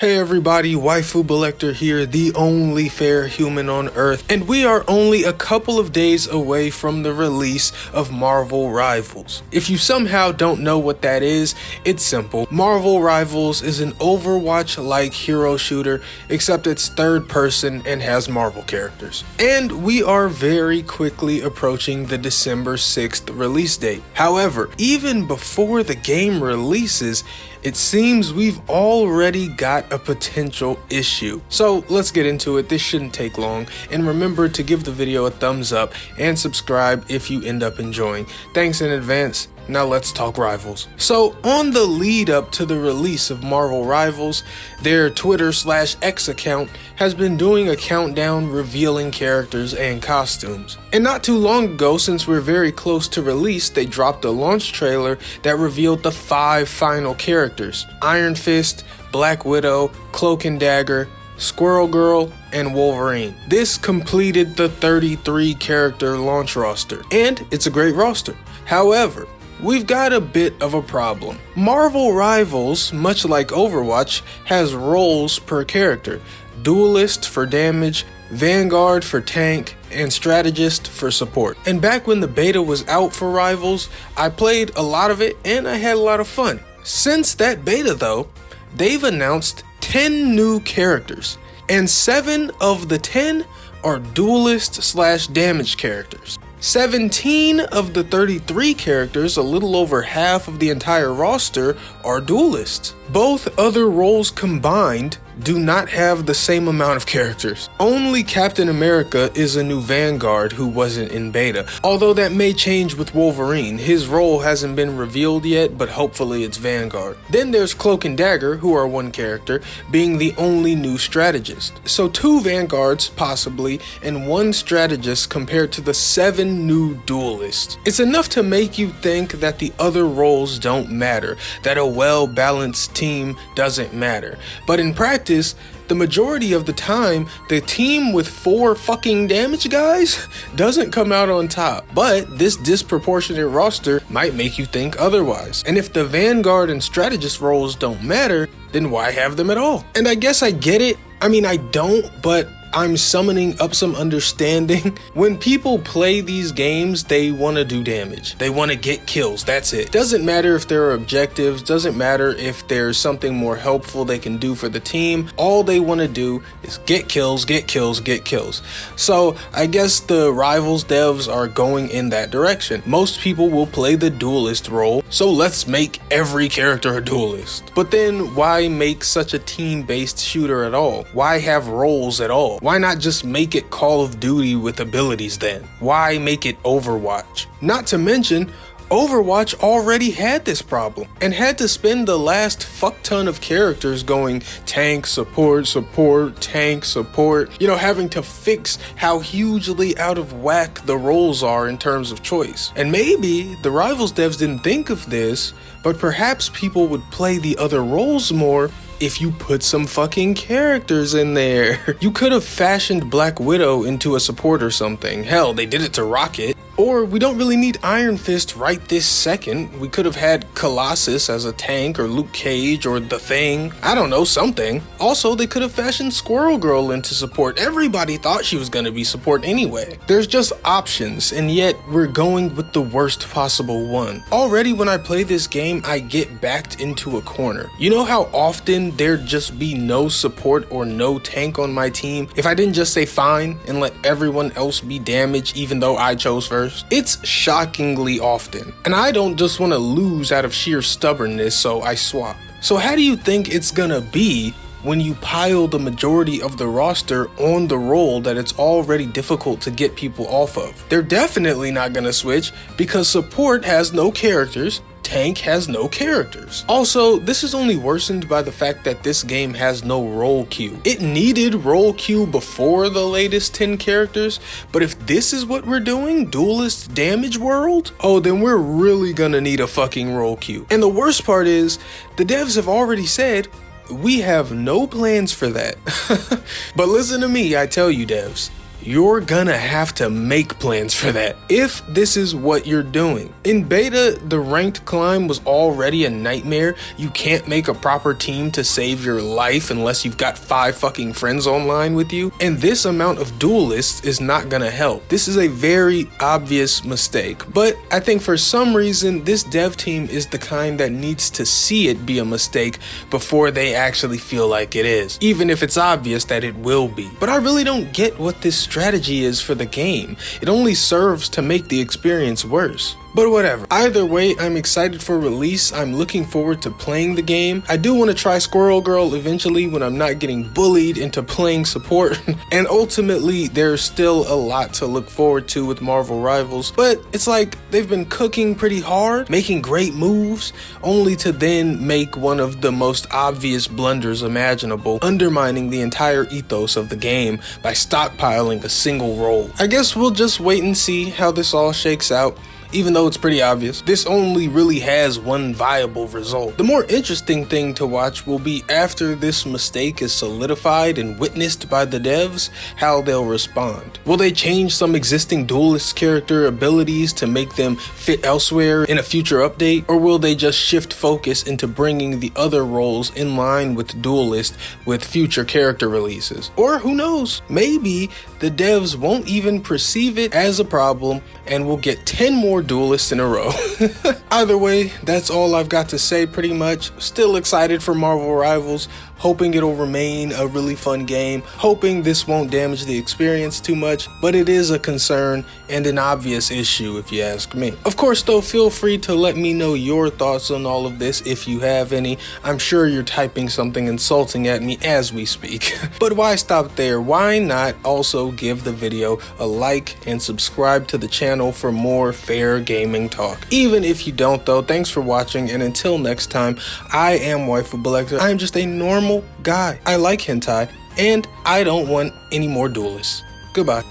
Hey everybody, Waifu Belector here, the only fair human on Earth, and we are only a couple of days away from the release of Marvel Rivals. If you somehow don't know what that is, it's simple. Marvel Rivals is an Overwatch-like hero shooter, except it's third person and has Marvel characters. And we are very quickly approaching the December 6th release date. However, even before the game releases, it seems we've already got a potential issue. So let's get into it. This shouldn't take long. And remember to give the video a thumbs up and subscribe if you end up enjoying. Thanks in advance. Now let's talk Rivals. So on the lead up to the release of Marvel Rivals, their Twitter/X account has been doing a countdown revealing characters and costumes. And not too long ago, since we're very close to release, they dropped a launch trailer that revealed the 5 final characters: Iron Fist, Black Widow, Cloak and Dagger, Squirrel Girl, and Wolverine. This completed the 33 character launch roster, and it's a great roster. However, we've got a bit of a problem. Marvel Rivals, much like Overwatch, has roles per character: Duelist for damage, Vanguard for tank, and Strategist for support. And back when the beta was out for Rivals, I played a lot of it and I had a lot of fun. Since that beta though, they've announced 10 new characters, and 7 of the 10 are Duelist/damage characters. 17 of the 33 characters, a little over half of the entire roster, are Duelists. Both other roles combined do not have the same amount of characters. Only Captain America is a new Vanguard who wasn't in beta, although that may change with Wolverine. His role hasn't been revealed yet, but hopefully it's Vanguard. Then there's Cloak and Dagger, who are one character, being the only new strategist. So 2 Vanguards, possibly, and 1 strategist compared to the 7 new Duelists. It's enough to make you think that the other roles don't matter, that a well-balanced team doesn't matter. But in practice, the majority of the time, the team with 4 fucking damage guys doesn't come out on top. But this disproportionate roster might make you think otherwise. And if the Vanguard and Strategist roles don't matter, then why have them at all? And I guess I get it. I mean, I don't, but I'm summoning up some understanding. When people play these games, they want to do damage. They want to get kills, that's it. Doesn't matter if there are objectives, doesn't matter if there's something more helpful they can do for the team. All they want to do is get kills, get kills, get kills. So I guess the Rivals devs are going in that direction. Most people will play the Duelist role, so let's make every character a Duelist. But then why make such a team-based shooter at all? Why have roles at all? Why not just make it Call of Duty with abilities then? Why make it Overwatch? Not to mention, Overwatch already had this problem and had to spend the last fuck ton of characters going tank, support, support, tank, support, you know, having to fix how hugely out of whack the roles are in terms of choice. And maybe the Rivals devs didn't think of this, but perhaps people would play the other roles more if you put some fucking characters in there. You could have fashioned Black Widow into a support or something. Hell, they did it to Rocket. Or we don't really need Iron Fist right this second. We could have had Colossus as a tank, or Luke Cage, or The Thing. I don't know, something. Also, they could have fashioned Squirrel Girl into support. Everybody thought she was gonna be support anyway. There's just options, and yet we're going with the worst possible one. Already when I play this game, I get backed into a corner. You know how often there'd just be no support or no tank on my team if I didn't just say fine and let everyone else be damaged even though I chose first? It's shockingly often, and I don't just want to lose out of sheer stubbornness, so I swap. So how do you think it's gonna be when you pile the majority of the roster on the role that it's already difficult to get people off of? They're definitely not gonna switch because support has no characters, tank has no characters. Also, this is only worsened by the fact that this game has no role queue. It needed role queue before the latest 10 characters, but if this is what we're doing, Duelist damage world, oh, then we're really gonna need a fucking role queue. And the worst part is, the devs have already said, we have no plans for that. But listen to me, I tell you devs, you're gonna have to make plans for that if this is what you're doing. In beta, the ranked climb was already a nightmare. You can't make a proper team to save your life unless you've got 5 fucking friends online with you, and this amount of duelists is not gonna help. This is a very obvious mistake, but I think for some reason this dev team is the kind that needs to see it be a mistake before they actually feel like it is, even if it's obvious that it will be. But I really don't get what this strategy is for the game. It only serves to make the experience worse. But whatever. Either way, I'm excited for release. I'm looking forward to playing the game. I do want to try Squirrel Girl eventually when I'm not getting bullied into playing support. And ultimately, there's still a lot to look forward to with Marvel Rivals. But it's like they've been cooking pretty hard, making great moves, only to then make one of the most obvious blunders imaginable, undermining the entire ethos of the game by stockpiling a single role. I guess we'll just wait and see how this all shakes out. Even though it's pretty obvious, this only really has one viable result. The more interesting thing to watch will be after this mistake is solidified and witnessed by the devs, how they'll respond. Will they change some existing Duelist character abilities to make them fit elsewhere in a future update? Or will they just shift focus into bringing the other roles in line with Duelist with future character releases? Or who knows, maybe the devs won't even perceive it as a problem and we'll get 10 more Duelists in a row. Either way, that's all I've got to say pretty much. Still excited for Marvel Rivals, hoping it'll remain a really fun game, hoping this won't damage the experience too much, but it is a concern and an obvious issue if you ask me. Of course though, feel free to let me know your thoughts on all of this if you have any. I'm sure you're typing something insulting at me as we speak. But why stop there? Why not also give the video a like and subscribe to the channel for more fair gaming talk? Even if you don't though, thanks for watching, and until next time, I am Waifu Collector. I am just a normal guy. I like hentai, and I don't want any more duelists. Goodbye.